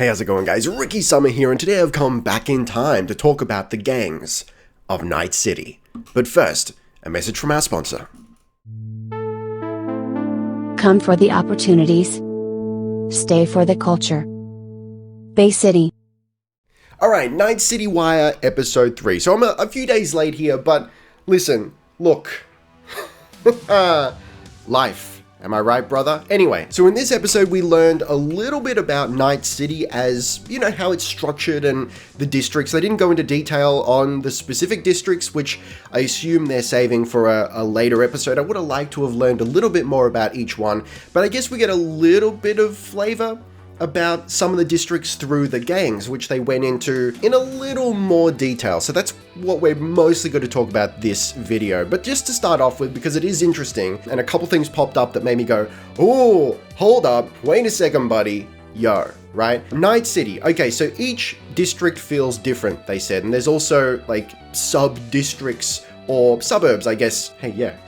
Hey, how's it going, guys? Ricky Summer here, and today I've come back in time to talk about the gangs of Night City. But first, a message from our sponsor. Come for the opportunities. Stay for the culture. Bay City. Alright, Night City Wire Episode 3. So I'm a few days late here, but listen, look. Life. Am I right, brother? Anyway, so in this episode we learned a little bit about Night City as, you know, how it's structured and the districts. They didn't go into detail on the specific districts, which I assume they're saving for a later episode. I would have liked to have learned a little bit more about each one, but I guess we get a little bit of flavor about some of the districts through the gangs, which they went into in a little more detail. So that's what we're mostly going to talk about this video. But just to start off with, because it is interesting, and a couple things popped up that made me go, oh, hold up, wait a second, buddy, yo, right? Night City. Okay, so each district feels different, they said, and there's also like sub-districts or suburbs, I guess. Hey, yeah.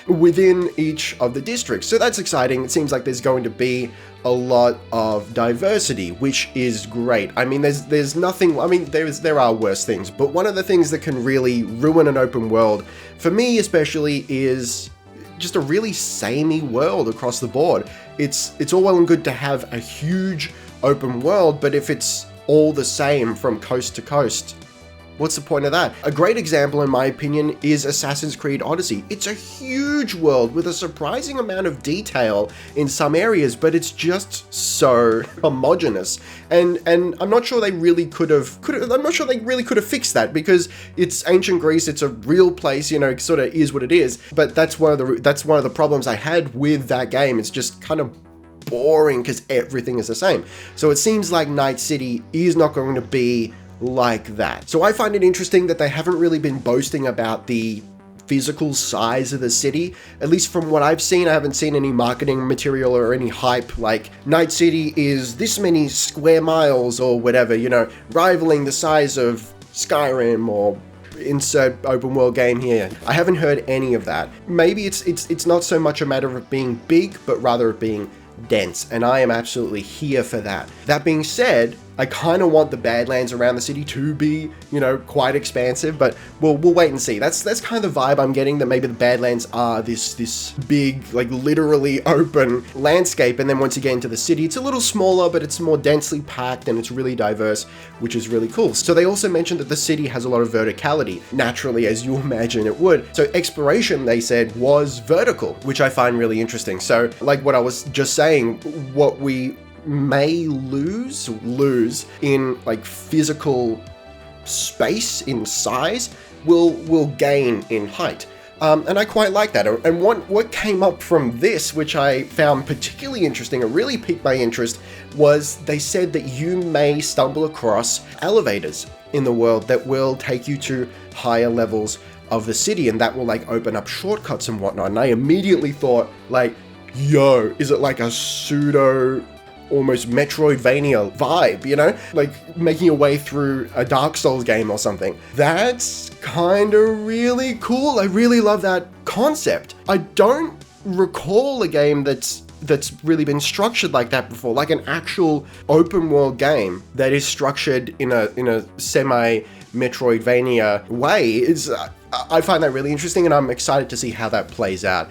Within each of the districts. So that's exciting. It seems like there's going to be a lot of diversity, which is great. I mean, there's nothing, I mean, there are worse things, but one of the things that can really ruin an open world, for me especially, is just a really samey world across the board. It's all well and good to have a huge open world, but if it's all the same from coast to coast, what's the point of that? A great example, in my opinion, is Assassin's Creed Odyssey. It's a huge world with a surprising amount of detail in some areas, but it's just so homogenous. And I'm not sure they really could have fixed that, because it's ancient Greece, it's a real place, you know, it sort of is what it is. But that's one of the problems I had with that game. It's just kind of boring because everything is the same. So it seems like Night City is not going to be like that. So I find it interesting that they haven't really been boasting about the physical size of the city. At least from what I've seen, I haven't seen any marketing material or any hype like Night City is this many square miles or whatever, you know, rivaling the size of Skyrim or insert open world game here. I haven't heard any of that. Maybe it's not so much a matter of being big, but rather of being dense, and I am absolutely here for that. That being said, I kind of want the Badlands around the city to be, you know, quite expansive, but we'll wait and see. That's kind of the vibe I'm getting, that maybe the Badlands are this big, like literally open landscape, and then once you get into the city, it's a little smaller, but it's more densely packed and it's really diverse, which is really cool. So they also mentioned that the city has a lot of verticality, naturally, as you imagine it would. So exploration, they said, was vertical, which I find really interesting. So like what I was just saying, what we may lose in like physical space in size will gain in height, and I quite like that. And what came up from this, which I found particularly interesting and really piqued my interest, was they said that you may stumble across elevators in the world that will take you to higher levels of the city, and that will like open up shortcuts and whatnot. And I immediately thought, like, yo, is it like a pseudo almost Metroidvania vibe, you know, like making your way through a Dark Souls game or something? That's kind of really cool. I really love that concept. I don't recall a game that's really been structured like that before, like an actual open world game that is structured in a semi Metroidvania way. I find that really interesting, and I'm excited to see how that plays out.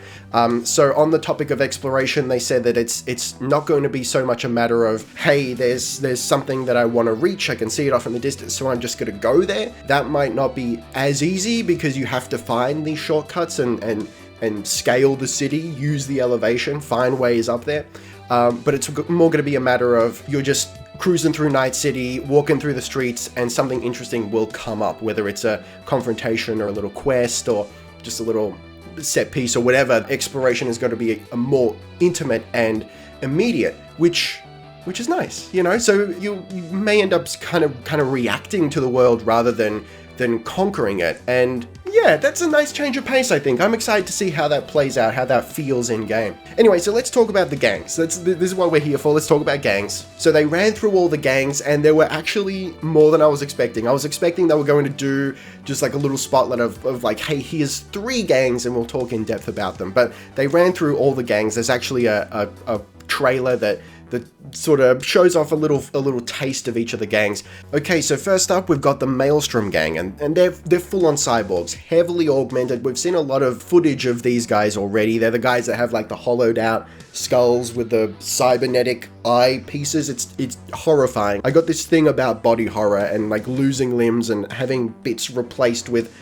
So on the topic of exploration, they said that it's not going to be so much a matter of, hey, there's something that I want to reach, I can see it off in the distance, so I'm just going to go there. That might not be as easy, because you have to find these shortcuts and scale the city, use the elevation, find ways up there. But it's more going to be a matter of you're just cruising through Night City, walking through the streets, and something interesting will come up, whether it's a confrontation or a little quest or just a little set piece or whatever. Exploration is going to be a more intimate and immediate, which is nice, you know? So you may end up kind of reacting to the world rather than conquering it. And yeah, that's a nice change of pace, I think. I'm excited to see how that plays out, how that feels in game. Anyway, so let's talk about the gangs. This is what we're here for. Let's talk about gangs. So they ran through all the gangs, and there were actually more than I was expecting. I was expecting they were going to do just like a little spotlight of like, hey, here's 3 gangs and we'll talk in depth about them. But they ran through all the gangs. There's actually a trailer that that sort of shows off a little taste of each of the gangs. Okay, so first up we've got the Maelstrom gang, and they're full on cyborgs, heavily augmented. We've seen a lot of footage of these guys already. They're the guys that have like the hollowed out skulls with the cybernetic eye pieces. It's horrifying. I got this thing about body horror and like losing limbs and having bits replaced with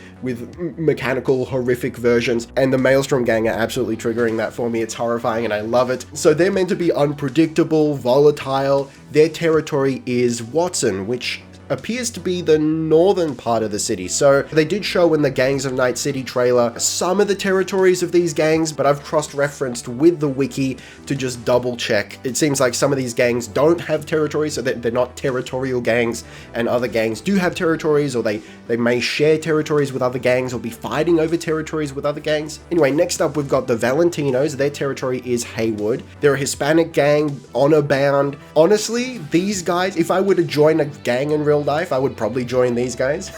mechanical horrific versions, and the Maelstrom gang are absolutely triggering that for me. It's horrifying and I love it. So they're meant to be unpredictable, volatile. Their territory is Watson, which appears to be the northern part of the city. So they did show in the Gangs of Night City trailer some of the territories of these gangs, but I've cross-referenced with the wiki to just double check. It seems like some of these gangs don't have territories, so they're not territorial gangs, and other gangs do have territories, or they may share territories with other gangs or be fighting over territories with other gangs. Anyway, next up we've got the Valentinos. Their territory is Haywood. They're a Hispanic gang, honor-bound. Honestly, these guys, if I were to join a gang in real life, I would probably join these guys.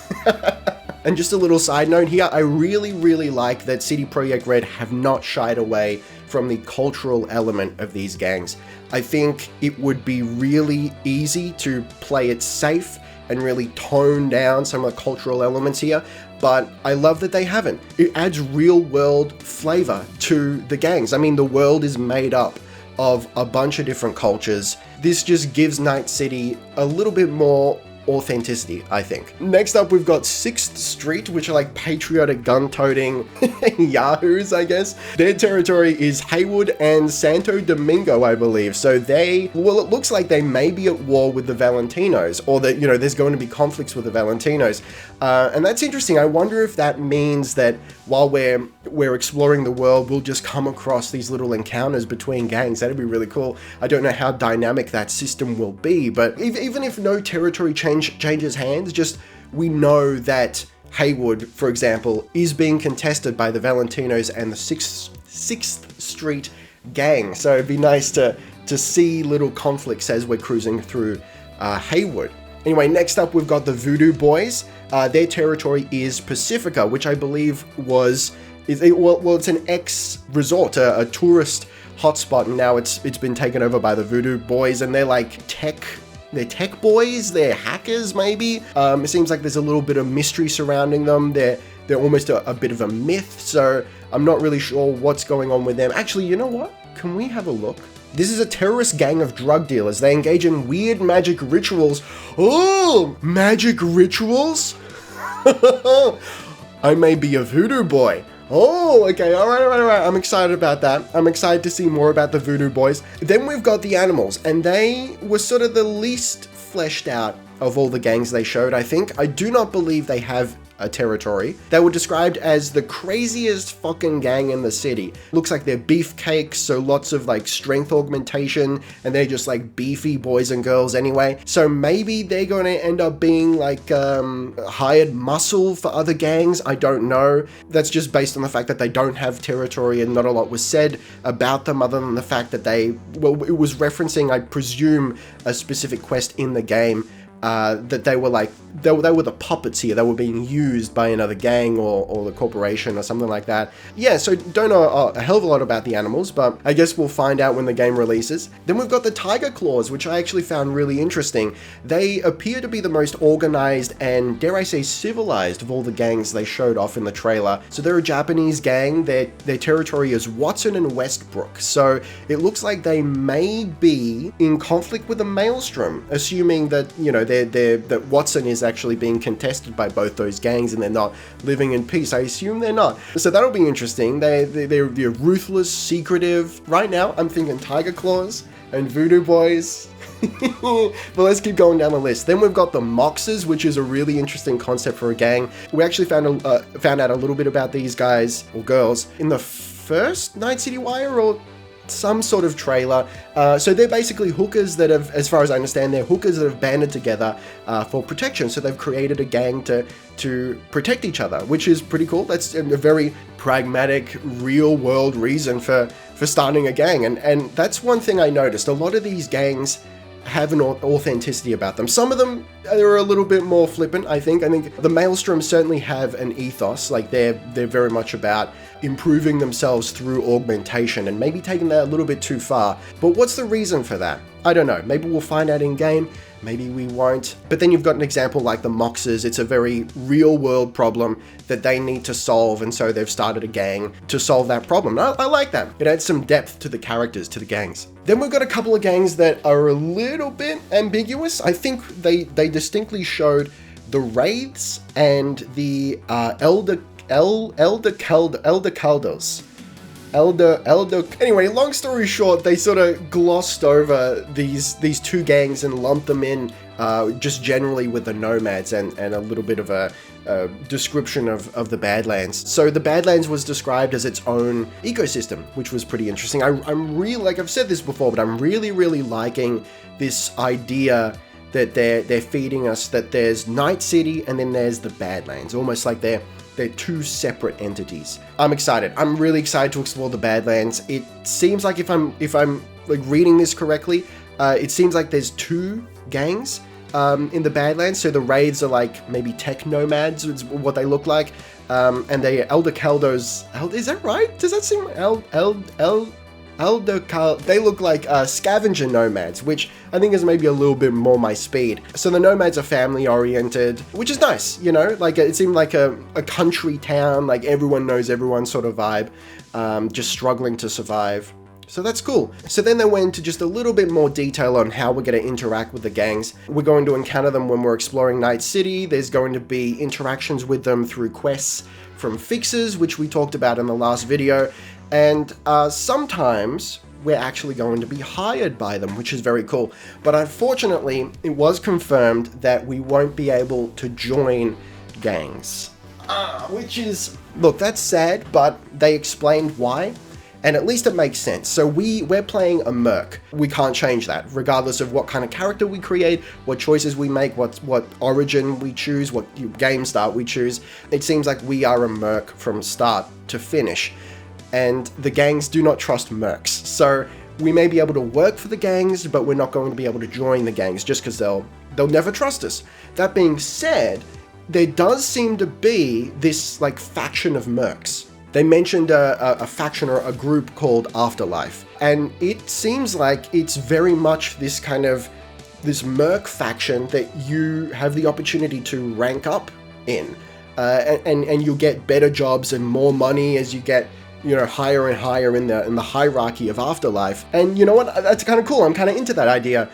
And just a little side note here, I really like that CD Projekt Red have not shied away from the cultural element of these gangs. I think it would be really easy to play it safe and really tone down some of the cultural elements here, but I love that they haven't. It adds real world flavor to the gangs. I mean, the world is made up of a bunch of different cultures. This just gives Night City a little bit more authenticity, I think. Next up, we've got 6th Street, which are like patriotic gun-toting yahoos, I guess. Their territory is Haywood and Santo Domingo, I believe. So it looks like they may be at war with the Valentinos, or that, there's going to be conflicts with the Valentinos. And that's interesting. I wonder if that means that while we're exploring the world, we'll just come across these little encounters between gangs. That'd be really cool. I don't know how dynamic that system will be, but even if no territory changes hands, just we know that Haywood, for example, is being contested by the Valentinos and the 6th Street gang. So it'd be nice to see little conflicts as we're cruising through Haywood. Anyway, next up we've got the Voodoo Boys. Their territory is Pacifica, which I believe it's an ex-resort, a tourist hotspot, and now it's been taken over by the Voodoo Boys, and they're like tech boys, they're hackers maybe. It seems like there's a little bit of mystery surrounding them. They're almost a bit of a myth, so I'm not really sure what's going on with them. Actually, you know what? Can we have a look? This is a terrorist gang of drug dealers. They engage in weird magic rituals. Oh, magic rituals? I may be a voodoo boy. Oh, okay, all right. I'm excited about that. I'm excited to see more about the Voodoo Boys. Then we've got the Animals, and they were sort of the least fleshed out of all the gangs they showed, I think. I do not believe they have a territory. They were described as the craziest fucking gang in the city. Looks like they're beefcakes, so lots of like strength augmentation, and they're just like beefy boys and girls anyway. So maybe they're going to end up being like hired muscle for other gangs. I don't know. That's just based on the fact that they don't have territory and not a lot was said about them other than the fact that it was referencing, I presume, a specific quest in the game. That they were the puppets here. They were being used by another gang or the corporation or something like that. Yeah, so don't know a hell of a lot about the Animals, but I guess we'll find out when the game releases. Then we've got the Tiger Claws, which I actually found really interesting. They appear to be the most organized and, dare I say, civilized of all the gangs they showed off in the trailer. So they're a Japanese gang. Their territory is Watson and Westbrook. So it looks like they may be in conflict with the Maelstrom, assuming that, that Watson is actually being contested by both those gangs and they're not living in peace. I assume they're not. So that'll be interesting. They're ruthless, secretive. Right now, I'm thinking Tiger Claws and Voodoo Boys. But let's keep going down the list. Then we've got the Moxes, which is a really interesting concept for a gang. We actually found out a little bit about these guys or girls in the first Night City Wire or some sort of trailer. So they're basically hookers that have, as far as I understand, they're hookers that have banded together for protection. So they've created a gang to protect each other, which is pretty cool. That's a very pragmatic, real world reason for starting a gang. And that's one thing I noticed. A lot of these gangs have an authenticity about them. Some of them are a little bit more flippant, I think. I think the Maelstrom certainly have an ethos. Like they're very much about improving themselves through augmentation and maybe taking that a little bit too far. But what's the reason for that? I don't know. Maybe we'll find out in game. Maybe we won't. But then you've got an example like the Moxes. It's a very real world problem that they need to solve. And so they've started a gang to solve that problem. I like that. It adds some depth to the characters, to the gangs. Then we've got a couple of gangs that are a little bit ambiguous. I think they distinctly showed the Wraiths and the Elder Caldos. Anyway, long story short, they sort of glossed over these two gangs and lumped them in just generally with the Nomads and a little bit of a description of the Badlands. So the Badlands was described as its own ecosystem, which was pretty interesting. I'm really, like I've said this before, but I'm really liking this idea that they're feeding us, that there's Night City and then there's the Badlands, almost like they're two separate entities. I'm excited. I'm really excited to explore the Badlands. It seems like if I'm like reading this correctly, it seems like there's two gangs in the Badlands. So the Wraiths are like maybe tech nomads, is what they look like, and the Elder Caldos. Is that right? Does that seem they look like scavenger nomads, which I think is maybe a little bit more my speed. So the nomads are family oriented, which is nice, you know, like it seemed like a country town, like everyone knows everyone sort of vibe, just struggling to survive. So that's cool. So then they went into just a little bit more detail on how we're going to interact with the gangs. We're going to encounter them when we're exploring Night City. There's going to be interactions with them through quests from fixers, which we talked about in the last video. And sometimes we're actually going to be hired by them, which is very cool. But unfortunately, it was confirmed that we won't be able to join gangs. Which is, look, that's sad, but they explained why. And at least it makes sense. So we're playing a merc. We can't change that, regardless of what kind of character we create, what choices we make, what origin we choose, what game start we choose. It seems like we are a merc from start to finish. And the gangs do not trust mercs. So we may be able to work for the gangs, but we're not going to be able to join the gangs just because they'll never trust us. That being said, there does seem to be this like faction of mercs. They mentioned a faction or a group called Afterlife. And it seems like it's very much this kind of, this merc faction that you have the opportunity to rank up in. And you'll get better jobs and more money as you get, you know, higher and higher in the hierarchy of Afterlife. And you know what? That's kind of cool. I'm kind of into that idea.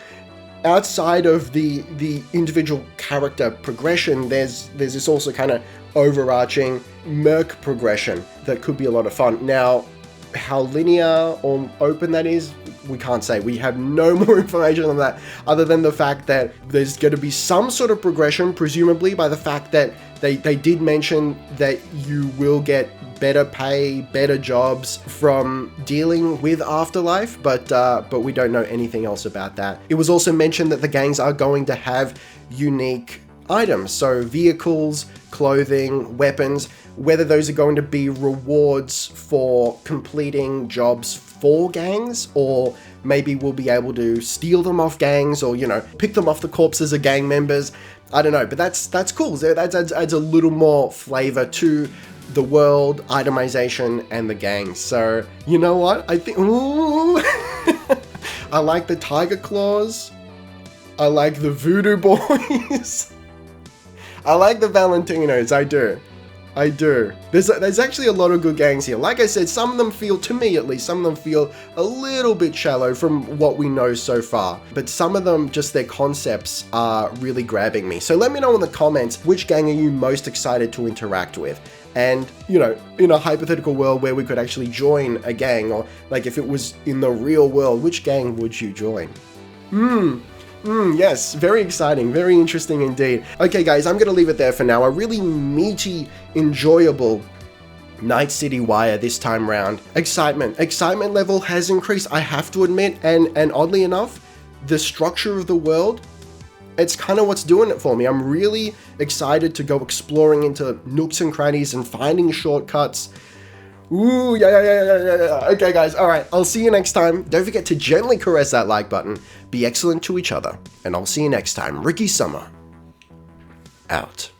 Outside of the individual character progression, there's this also kind of overarching merc progression that could be a lot of fun. Now, how linear or open that is, we can't say. We have no more information on that other than the fact that there's going to be some sort of progression, presumably by the fact that they did mention that you will get better pay, better jobs from dealing with Afterlife, but we don't know anything else about that. It was also mentioned that the gangs are going to have unique items, so vehicles, clothing, weapons, whether those are going to be rewards for completing jobs for gangs, or maybe we'll be able to steal them off gangs, or, you know, pick them off the corpses of gang members. I don't know, but that's cool. That adds a little more flavor to the world, itemization, and the gangs. So, you know what? I think, ooh, I like the Tiger Claws. I like the Voodoo Boys. I like the Valentinos, I do. There's actually a lot of good gangs here. Like I said, some of them feel, to me at least, some of them feel a little bit shallow from what we know so far. But some of them, just their concepts are really grabbing me. So let me know in the comments, which gang are you most excited to interact with? And, you know, in a hypothetical world where we could actually join a gang, or like if it was in the real world, which gang would you join? Yes, very exciting, very interesting indeed. Okay guys, I'm gonna leave it there for now. A really meaty, enjoyable Night City Wire this time round. Excitement level has increased, I have to admit, and oddly enough, the structure of the world, it's kind of what's doing it for me. I'm really excited to go exploring into nooks and crannies and finding shortcuts. Ooh, yeah. Okay, guys, all right, I'll see you next time. Don't forget to gently caress that like button. Be excellent to each other, and I'll see you next time. Ricky Summer, out.